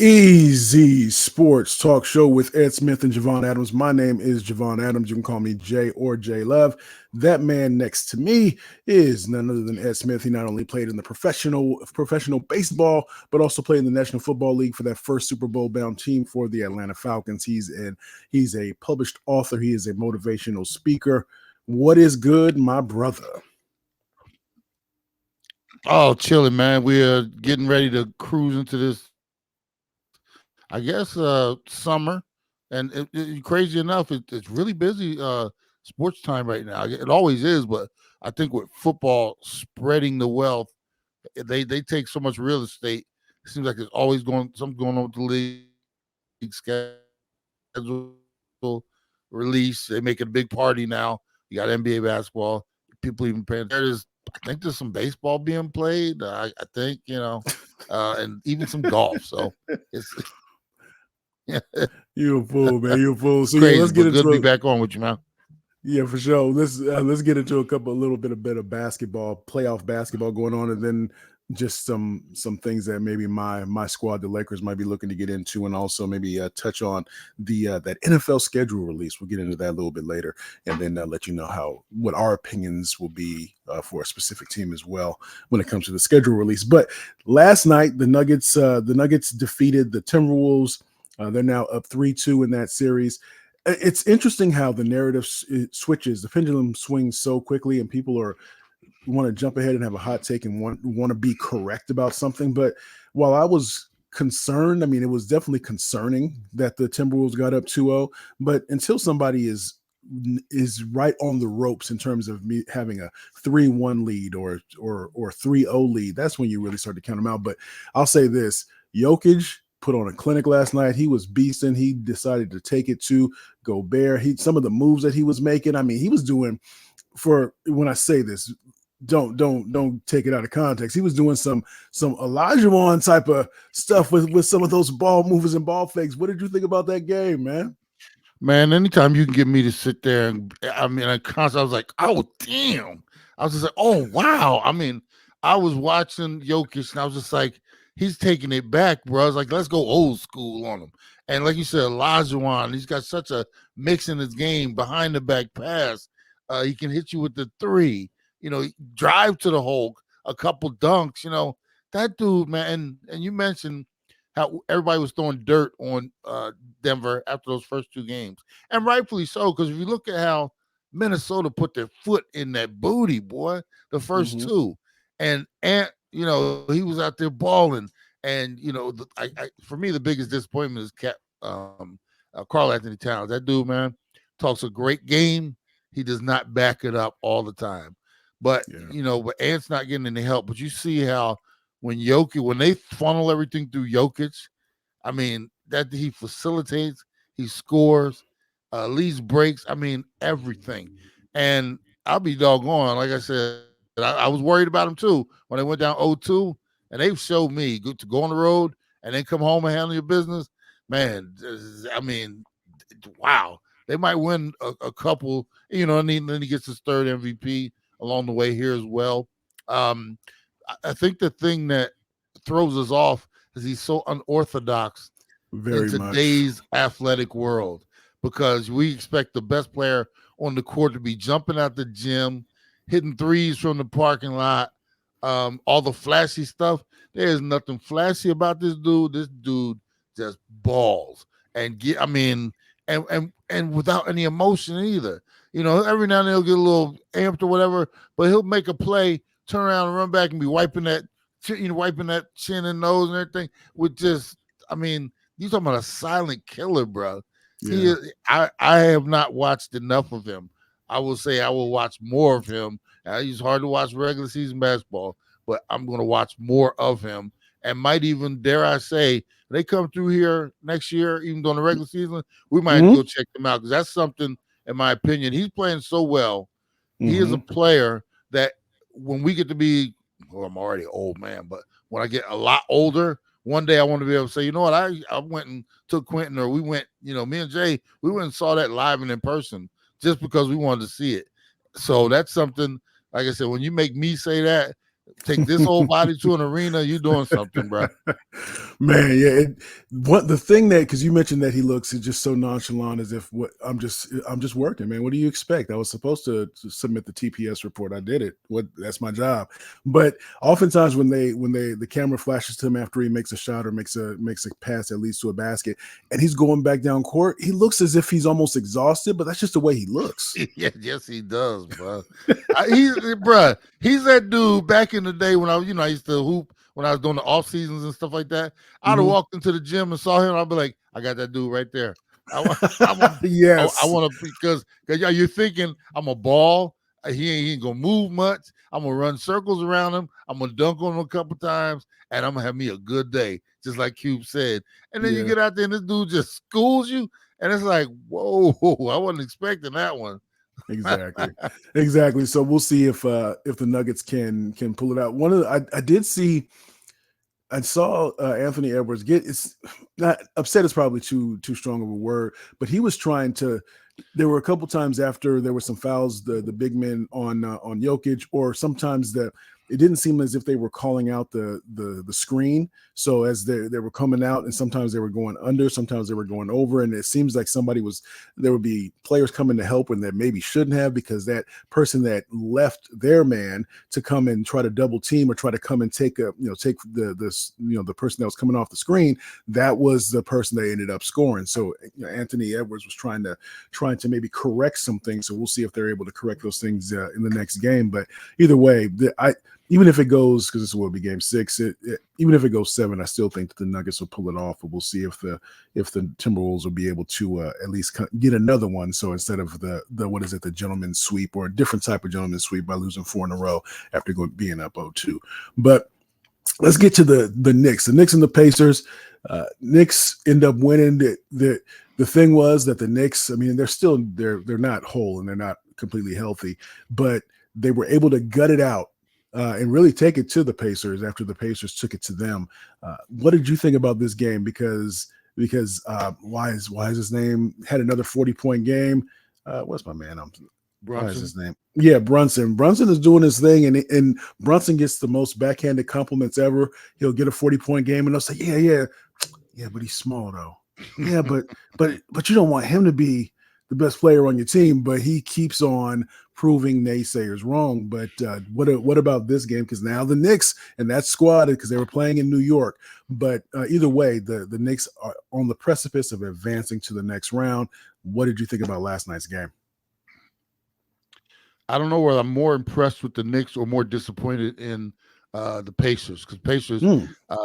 Easy Sports Talk Show with Ed Smith and Javon Adams. My name is Javon Adams. You can call me Jay or J Love. That man next to me is none other than Ed Smith. He not only played in the professional baseball, but also played in the National Football League for that first Super Bowl bound team for the Atlanta Falcons. He's a published author. He is a motivational speaker. What is good, my brother? Oh, chilling, man. We are getting ready to cruise into this, I guess, summer. And crazy enough, it's really busy sports time right now. It always is, but I think with football spreading the wealth, they take so much real estate. It seems like there's always something going on with the league schedule release. They make it a big party now. You got NBA basketball. People even paying. I think there's some baseball being played. I think, and even some golf. So it's You a fool, man. You a fool. So crazy. Let's get into good to be back on with you, man. Yeah, for sure. Let's get into a little bit of basketball, playoff basketball going on, and then just some things that maybe my squad, the Lakers, might be looking to get into, and also maybe touch on the that NFL schedule release. We'll get into that a little bit later, and then let you know what our opinions will be for a specific team as well when it comes to the schedule release. But last night, the Nuggets defeated the Timberwolves. They're now up 3-2 in that series. It's interesting how the narrative switches. The pendulum swings so quickly, and people want to jump ahead and have a hot take and want to be correct about something. But while I was concerned, I mean, it was definitely concerning that the Timberwolves got up 2-0. But until somebody is right on the ropes in terms of me having a 3-1 lead or 3-0 lead, that's when you really start to count them out. But I'll say this: Jokic put on a clinic last night. He was beasting. He decided to take it to Gobert. Some of the moves that he was making, I mean, he was doing, for when I say this, don't take it out of context. He was doing some Olajuwon type of stuff with some of those ball movers and ball fakes. What did you think about that game, man? Man, anytime you can get me to sit there and I was like, oh damn. I was just like, oh wow. I mean, I was watching Jokic and I was just like, he's taking it back, bro. I was like, let's go old school on him. And like you said, Olajuwon, he's got such a mix in his game, behind the back pass. He can hit you with the three, drive to the hole, a couple dunks, that dude, man. And you mentioned how everybody was throwing dirt on Denver after those first two games. And rightfully so, because if you look at how Minnesota put their foot in that booty, boy, the first two. And he was out there balling, and for me the biggest disappointment is Karl Anthony Towns. That dude, man, talks a great game. He does not back it up all the time, but but Ant's not getting any help. But you see how when they funnel everything through Jokic, I mean that he facilitates, he scores, leads breaks. I mean everything, and I'll be doggone. Like I said, I was worried about him too when they went down 0-2, and they've showed me to go on the road and then come home and handle your business. Man, I mean, wow. They might win a couple, and then he gets his third MVP along the way here as well. I think the thing that throws us off is he's so unorthodox in today's athletic world, because we expect the best player on the court to be jumping out the gym, hitting threes from the parking lot, all the flashy stuff. There's nothing flashy about this dude. This dude just balls and and without any emotion either. Every now and then he'll get a little amped or whatever, but he'll make a play, turn around and run back and be wiping that chin and nose and everything with just, you talking about a silent killer, bro. Yeah. I have not watched enough of him. I will say I will watch more of him. It's hard to watch regular season basketball, but I'm going to watch more of him, and might even, dare I say, they come through here next year, even during the regular season, we might have to go check them out, because that's something, in my opinion, he's playing so well. He is a player that when we get to be, well, I'm already an old man, but when I get a lot older, one day I want to be able to say, you know what, I went and took Quentin, or we went, me and Jay, we went and saw that live and in person just because we wanted to see it. So that's something, like I said, when you make me say that, take this whole body to an arena, you doing something, bro. Man, yeah. What the thing that, because you mentioned that he looks just so nonchalant, as if I'm just working, man. What do you expect? I was supposed to submit the TPS report. I did it. That's my job. But oftentimes when the camera flashes to him after he makes a shot or makes a pass that leads to a basket, and he's going back down court, he looks as if he's almost exhausted. But that's just the way he looks. Yes, he does, bro. He's that dude back in the day when I used to hoop when I was doing the off seasons and stuff like that. I'd have walked into the gym and saw him. I'd be like, I got that dude right there. Yes. I want to, because you're thinking I'm a ball. He ain't gonna move much. I'm gonna run circles around him. I'm gonna dunk on him a couple times, and I'm gonna have me a good day, just like Cube said. And then you get out there and this dude just schools you, and it's like, whoa, I wasn't expecting that one. Exactly. So we'll see if the Nuggets can pull it out. I saw Anthony Edwards it's not upset is probably too strong of a word, but he was trying to. There were a couple times after there were some fouls, the big men on Jokic, or sometimes it didn't seem as if they were calling out the screen. So as they were coming out, and sometimes they were going under, sometimes they were going over, and it seems like there would be players coming to help when they maybe shouldn't have, because that person that left their man to come and try to double team or try to come and take the person that was coming off the screen, that was the person that ended up scoring. So Anthony Edwards was trying to maybe correct some things. So we'll see if they're able to correct those things in the next game. But either way, even if it goes, because this will be game 6, even if it goes 7, I still think that the Nuggets will pull it off. But we'll see if the Timberwolves will be able to at least get another one. So instead of the gentleman's sweep, or a different type of gentleman's sweep by losing 4 in a row after being up 0-2. But let's get to the Knicks. The Knicks and the Pacers. Knicks end up winning. The thing was that the Knicks, I mean, they're not whole and they're not completely healthy, but they were able to gut it out and really take it to the Pacers after the Pacers took it to them. What did you think about this game? Because why is his name had another 40-point game? What's my man? Brunson. Why is his name? Yeah, Brunson. Brunson is doing his thing, and Brunson gets the most backhanded compliments ever. He'll get a 40-point game, and they'll say, yeah, but he's small though. Yeah, but you don't want him to be the best player on your team. But he keeps on proving naysayers wrong. But what about this game? Because now the Knicks and that squad, because they were playing in New York. But either way, the Knicks are on the precipice of advancing to the next round. What did you think about last night's game? I don't know whether I'm more impressed with the Knicks or more disappointed in the Pacers, because Pacers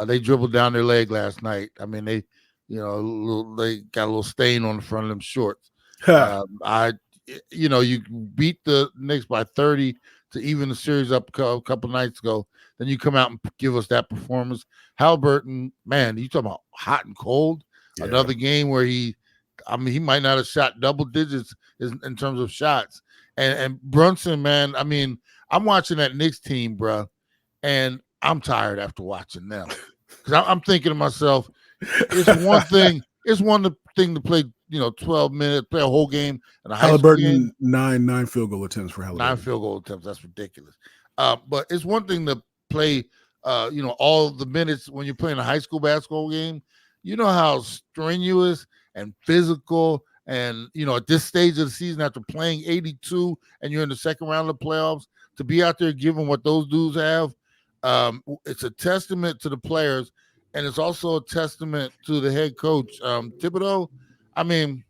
they dribbled down their leg last night. I mean, they got a little stain on the front of them shorts. You beat the Knicks by 30 to even the series up a couple nights ago. Then you come out and give us that performance. Halliburton, man, you talking about hot and cold. Yeah. Another game where he might not have shot double digits in terms of shots. And Brunson, man, I mean, I'm watching that Knicks team, bro, and I'm tired after watching them, because I'm thinking to myself, it's one thing to play, 12 minutes, play a whole game. And Halliburton, 9 field goal attempts for Halliburton. 9 field goal attempts. That's ridiculous. But it's one thing to play, all the minutes when you're playing a high school basketball game. You know how strenuous and physical. And, at this stage of the season, after playing 82 and you're in the second round of the playoffs, to be out there giving what those dudes have, it's a testament to the players. And it's also a testament to the head coach, Thibodeau. I mean,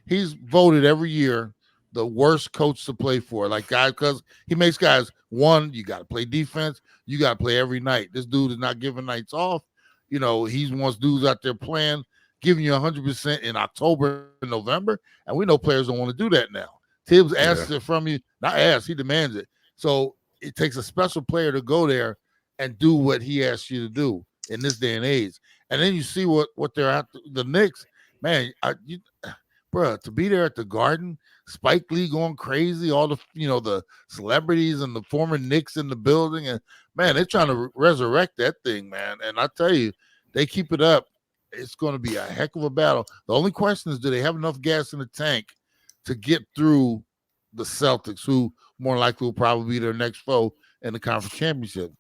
he's voted every year the worst coach to play for. Like, guys, because he makes guys, one, you got to play defense. You got to play every night. This dude is not giving nights off. He wants dudes out there playing, giving you 100% in October and November, and we know players don't want to do that now. Tibbs asks it from you, not asks, he demands it. So it takes a special player to go there and do what he asks you to do in this day and age. And then you see what they're at. The Knicks, man, to be there at the Garden, Spike Lee going crazy, all the the celebrities and the former Knicks in the building, and man, they're trying to resurrect that thing, man. And I tell you, they keep it up, it's going to be a heck of a battle. The only question is, do they have enough gas in the tank to get through the Celtics, who more likely will probably be their next foe in the conference championship?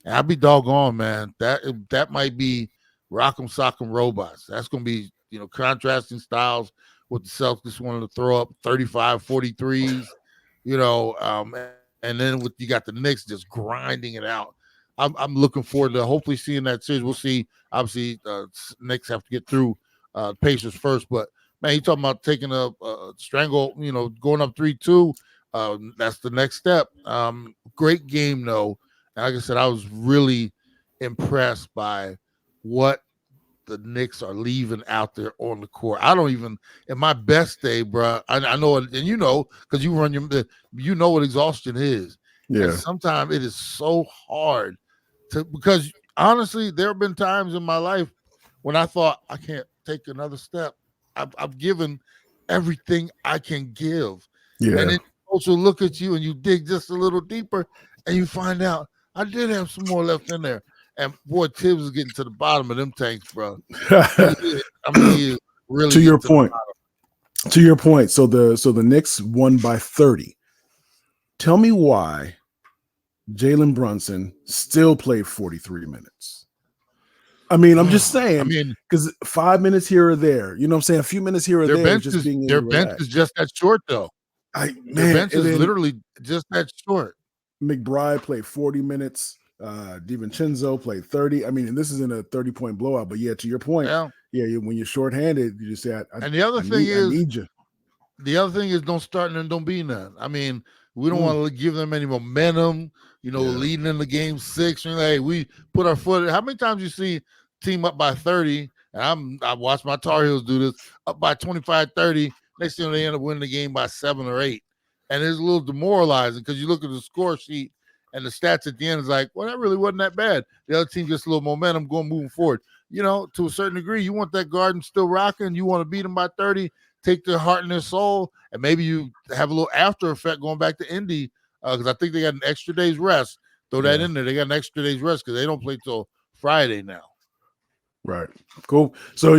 And I'll be doggone, man. That might be Rock'em Sock'em Robots. That's going to be, contrasting styles with the Celtics wanting to throw up 35, 43s, and then you got the Knicks just grinding it out. I'm looking forward to hopefully seeing that series. We'll see. Obviously, Knicks have to get through Pacers first, but man, you talking about taking a strangle, going up 3-2. That's the next step. Great game though. And like I said, I was really impressed by what the Knicks are leaving out there on the court. I don't even, in my best day, bro. I know, and because you run you know what exhaustion is. Yeah. And sometimes it is so hard because honestly, there have been times in my life when I thought I can't take another step. I've given everything I can give. Yeah. And then also look at you and you dig just a little deeper and you find out I did have some more left in there. And boy, Tibbs is getting to the bottom of them tanks, bro. He is really to your point. To your point. So the Knicks won by 30. Tell me why Jalen Brunson still played 43 minutes. I mean, I'm just saying, because 5 minutes here or there, you know what I'm saying? A few minutes here or there. Their bench is just that short, though. Their bench is literally just that short. McBride played 40 minutes. DiVincenzo played 30. I mean, and this isn't a 30-point blowout, but yeah, to your point, when you're shorthanded, you just say, and the other thing is, I need you. The other thing is, don't start and don't be none. I mean, we don't want to give them any momentum, leading in the game 6. Hey, we put our foot. How many times you see team up by 30? And I watched my Tar Heels do this, up by 25, 30. Next thing they end up winning the game by 7 or 8. And it's a little demoralizing because you look at the score sheet and the stats at the end is like, well, that really wasn't that bad. The other team gets a little momentum moving forward. To a certain degree, you want that Garden still rocking. You want to beat them by 30, take their heart and their soul, and maybe you have a little after effect going back to Indy because I think they got an extra day's rest. Throw that in there. They got an extra day's rest because they don't play till Friday now. Right. Cool. So,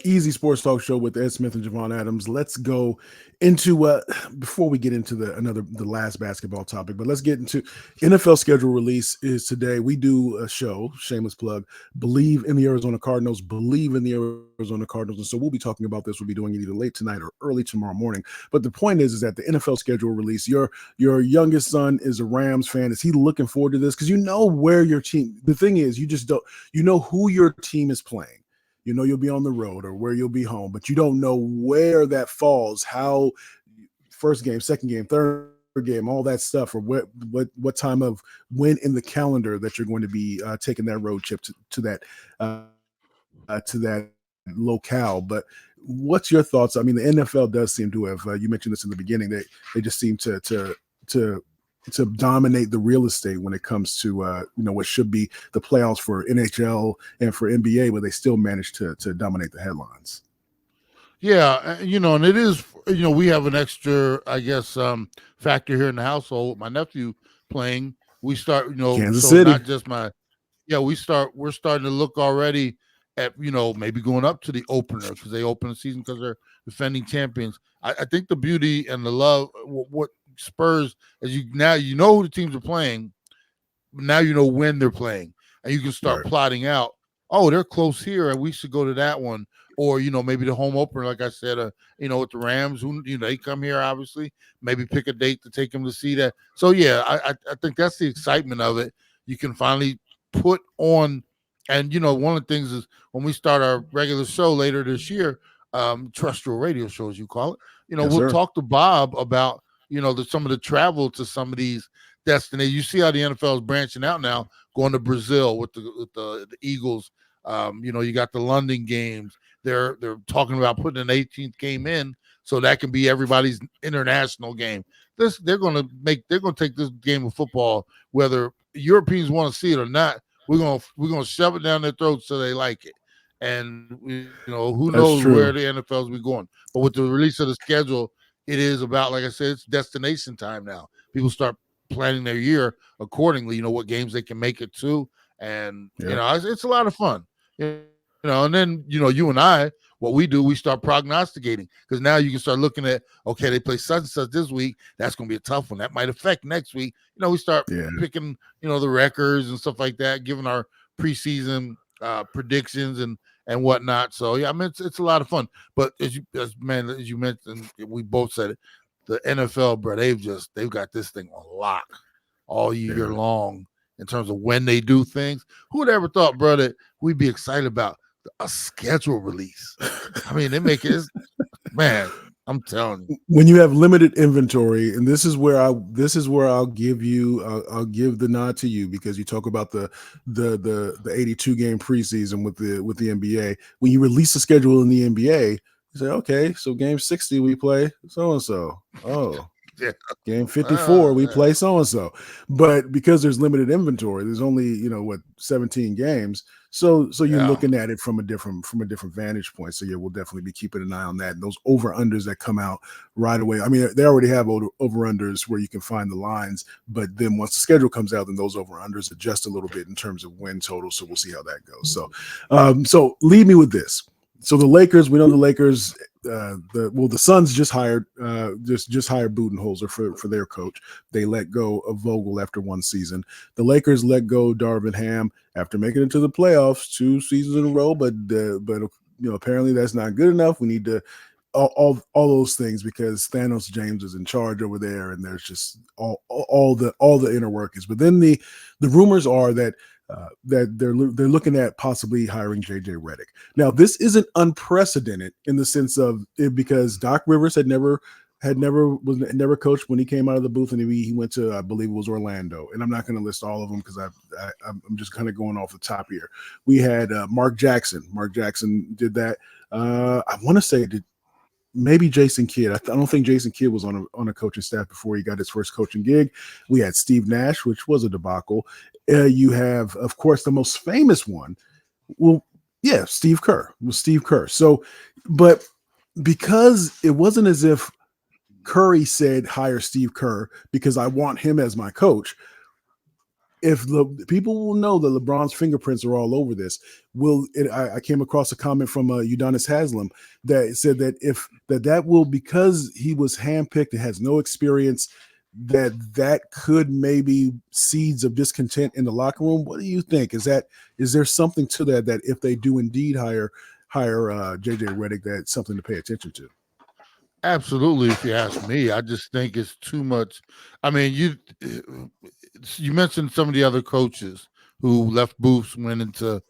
Easy Sports Talk Show with Ed Smith and Javon Adams. Let's go into before we get into the last basketball topic, but let's get into NFL schedule release is today. We do a show, shameless plug, Believe in the Arizona Cardinals, Believe in the Arizona Cardinals. And so we'll be talking about this. We'll be doing it either late tonight or early tomorrow morning. But the point is that the NFL schedule release, your youngest son is a Rams fan. Is he looking forward to this? Because you know where your team, the thing is, you just don't, you know who your team is playing. You know you'll be on the road or where you'll be home, but you don't know where that falls, how first game, second game, third game, all that stuff, or what time of when in the calendar that you're going to be taking that road trip to that locale. But what's your thoughts? I mean, the NFL does seem to have, you mentioned this in the beginning, they just seem to dominate the real estate when it comes to what should be the playoffs for NHL and for NBA, but they still manage to dominate the headlines. Yeah, and it is, we have an extra, I guess, factor here in the household. My nephew playing, we start, Kansas City. Not just we're starting to look already at, maybe going up to the opener because they open the season because they're defending champions. I think the beauty and the love, what Spurs, as you know who the teams are playing, now you know when they're playing, and you can start plotting out. Oh, they're close here, and we should go to that one, or maybe the home opener, like I said, with the Rams, who they come here, obviously, maybe pick a date to take them to see that. So yeah, I think that's the excitement of it. You can finally put on, and one of the things is when we start our regular show later this year, terrestrial radio show, as you call it, we'll talk to Bob about some of the travel to some of these destinations. You see how the NFL is branching out now, going to Brazil with the Eagles. You got the London games. They're talking about putting an 18th game in, so that can be everybody's international game. They're going to take this game of football, whether Europeans want to see it or not. We're gonna shove it down their throats so they like it. And who knows where the NFL is going. But with the release of the schedule, it is about, like I said, it's destination time now. People start planning their year accordingly, what games they can make it to. And, it's a lot of fun. And then, you and I, what we do, we start prognosticating, because now you can start looking at, okay, they play such and such this week. That's going to be a tough one. That might affect next week. We start picking, the records and stuff like that, giving our preseason predictions and whatnot. So yeah, I mean, it's a lot of fun. But as you mentioned, we both said it, the NFL, bro, they've got this thing on lock all year long in terms of when they do things. Who would ever thought, bro, that we'd be excited about a schedule release? I mean, they make it, man, I'm telling you. When you have limited inventory, and this is where I'll give the nod to you, because you talk about the 82 game preseason with the NBA. When you release a schedule in the NBA, you say, okay, so game 60 we play so and so. Oh, yeah. Game 54 we play so and so. But because there's limited inventory, there's only 17 games. So you're looking at it from a different vantage point. So yeah, we'll definitely be keeping an eye on that. And those over-unders that come out right away. I mean, they already have over-unders where you can find the lines, but then once the schedule comes out, then those over-unders adjust a little bit in terms of win total. So we'll see how that goes. So leave me with this. So the Lakers, we know the Lakers, the Suns just hired Budenholzer for their coach. They let go of Vogel after one season. The Lakers let go Darvin Ham after making it to the playoffs 2 seasons in a row, but apparently that's not good enough. We need to all those things, because Thanos James is in charge over there, and there's just all the inner workings. But then the rumors are that they're looking at possibly hiring JJ Redick. Now, this isn't unprecedented in the sense of it, because Doc Rivers had never coached when he came out of the booth, and he went to, I believe it was Orlando. And I'm not going to list all of them because I'm just kind of going off the top here. We had Mark Jackson. Mark Jackson did that. I want to say maybe Jason Kidd. I don't think Jason Kidd was on a coaching staff before he got his first coaching gig. We had Steve Nash, which was a debacle. You have, of course, the most famous one. Well, yeah, Steve Kerr. It was Steve Kerr. So, but because it wasn't as if Curry said, hire Steve Kerr because I want him as my coach. If the people will know that LeBron's fingerprints are all over this, I came across a comment from Udonis Haslam that said that if that will, because he was handpicked and has no experience, that could maybe seeds of discontent in the locker room. What do you think? Is there something to that if they do indeed hire JJ Redick, that's something to pay attention to? Absolutely. If you ask me, I just think it's too much. I mean, you mentioned some of the other coaches who left booths, went into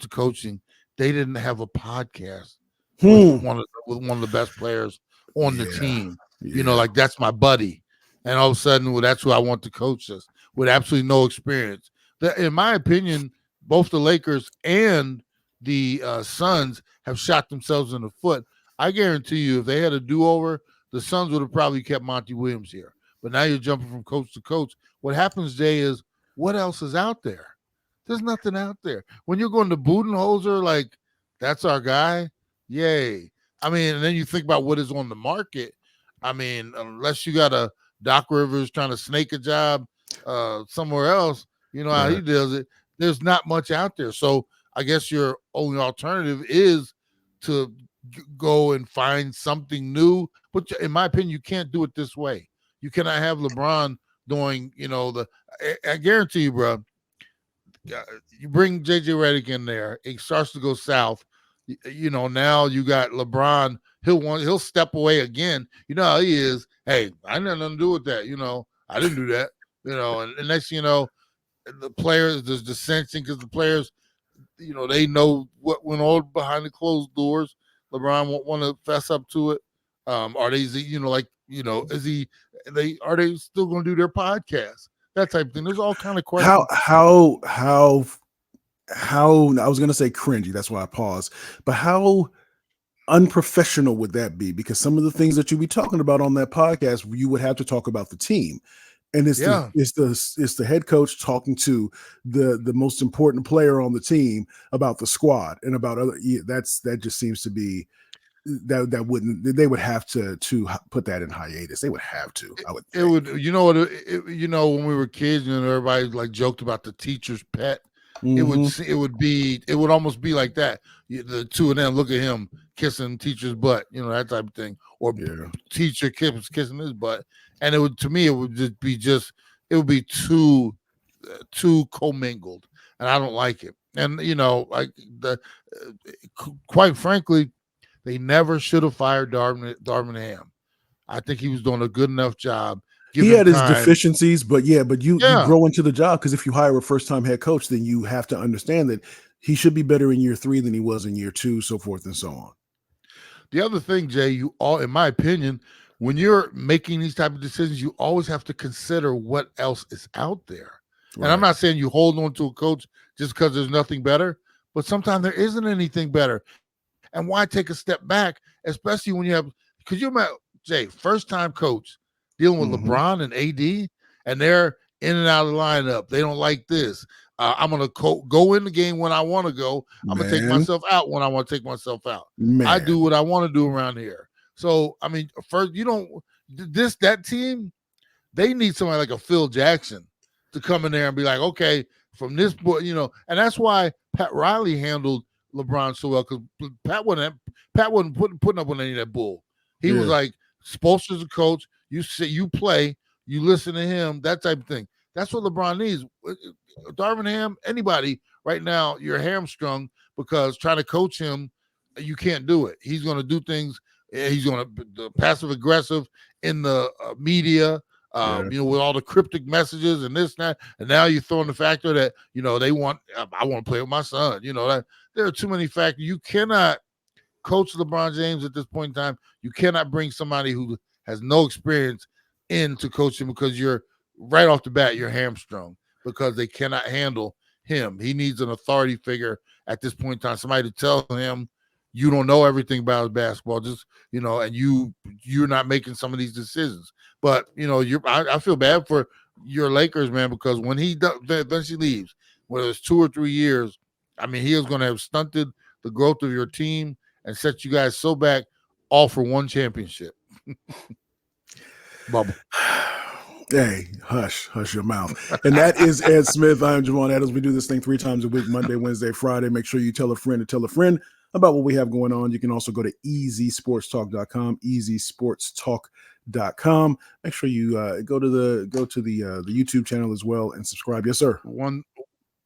coaching. They didn't have a podcast with one of the best players on the team. Like, that's my buddy. And all of a sudden, well, that's who I want to coach us, with absolutely no experience. In my opinion, both the Lakers and the Suns have shot themselves in the foot. I guarantee you, if they had a do-over, the Suns would have probably kept Monty Williams here. But now you're jumping from coach to coach. What happens, Jay, is what else is out there? There's nothing out there. When you're going to Budenholzer, like, that's our guy, yay. I mean, and then you think about what is on the market. I mean, unless you got a Doc Rivers trying to snake a job somewhere else, how he does it, there's not much out there. So I guess your only alternative is to go and find something new. But in my opinion, you can't do it this way. You cannot have LeBron doing, I guarantee you, bro, you bring JJ Redick in there, it starts to go south. Now you got LeBron, he'll step away again. You know how he is. Hey, I had nothing to do with that. I didn't do that. And next thing you know, the players, there's dissension because the players, they know what went on behind the closed doors. LeBron won't want to fess up to it. Are they, are they still going to do their podcast? That type of thing. There's all kind of questions. How I was going to say cringy. That's why I paused. But how unprofessional would that be? Because some of the things that you be talking about on that podcast, you would have to talk about the team. And it's the head coach talking to the most important player on the team about the squad and about other. That just seems to be they would have to put that in hiatus. They would have to. I would think. It would. When we were kids, everybody like joked about the teacher's pet. it would almost be like that. The two of them, look at him kissing teacher's butt, that type of thing, or teacher kissing his butt, and it would it would be too commingled, and I don't like it. And like quite frankly, they never should have fired Darvin Ham. I think he was doing a good enough job. He had his deficiencies, but you grow into the job, because if you hire a first-time head coach, then you have to understand that he should be better in year 3 than he was in year 2, so forth and so on. The other thing, Jay, in my opinion, when you're making these type of decisions, you always have to consider what else is out there. Right. And I'm not saying you hold on to a coach just because there's nothing better, but sometimes there isn't anything better. And why take a step back, especially when you have, because you're Jay, first-time coach dealing with LeBron and AD, and they're in and out of the lineup. They don't like this. I'm going to go in the game when I want to go. I'm going to take myself out when I want to take myself out. I do what I want to do around here. So, I mean, first, that team, they need somebody like a Phil Jackson to come in there and be like, okay, from this point, and that's why Pat Riley handled LeBron so well, because Pat wasn't putting up with any of that bull. He was like, Spoelstra's a coach. You play, you listen to him, that type of thing. That's what LeBron needs. Darvin Ham, anybody right now, you're hamstrung because trying to coach him, you can't do it. He's going to do things. He's going to be passive aggressive in the media, with all the cryptic messages and this and that. And now you're throwing the factor that, I want to play with my son. That there are too many factors. You cannot coach LeBron James at this point in time. You cannot bring somebody who has no experience in to coach him, because you're right off the bat, you're hamstrung because they cannot handle him. He needs an authority figure at this point in time, somebody to tell him, you don't know everything about his basketball, just, and you're not making some of these decisions. But, I feel bad for your Lakers, man, because when he eventually leaves, whether it's 2 or 3 years, I mean, he is going to have stunted the growth of your team and set you guys so back, all for one championship. Bubble. Hey, hush your mouth. And that is Ed Smith. I'm Javon Adams. We do this thing 3 times a week, Monday, Wednesday, Friday. Make sure you tell a friend to tell a friend about what we have going on. You can also go to easysportstalk.com, easysportstalk.com. Make sure you go to the YouTube channel as well and subscribe. Yes, sir. One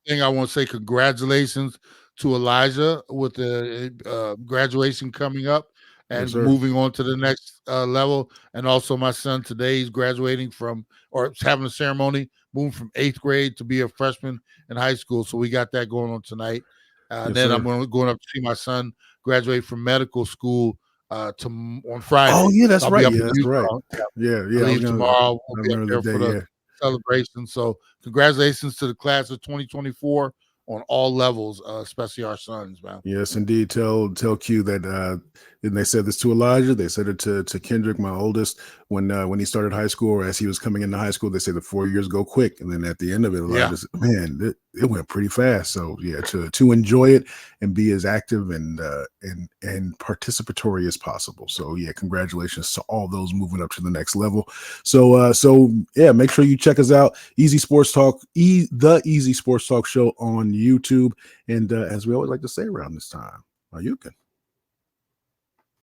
thing I want to say, congratulations to Elijah with the graduation coming up and moving on to the next level. And also my son today, he's graduating or having a ceremony, moving from 8th grade to be a freshman in high school. So we got that going on tonight. Then I'm going up to see my son graduate from medical school on Friday. Oh, yeah, that's right. Yeah, that's right. Yeah. Leave tomorrow. We'll be up there for the celebration. So congratulations to the class of 2024 on all levels, especially our sons, man. Yes, indeed. Tell Q that and they said this to Elijah. They said it to Kendrick, my oldest, when he started high school, or as he was coming into high school. They said the 4 years go quick, and then at the end of it, Elijah said, man, it went pretty fast. So yeah, to enjoy it and be as active and participatory as possible. So yeah, congratulations to all those moving up to the next level. So yeah, make sure you check us out. Easy Sports Talk, the Easy Sports Talk show on YouTube, and as we always like to say around this time, you can.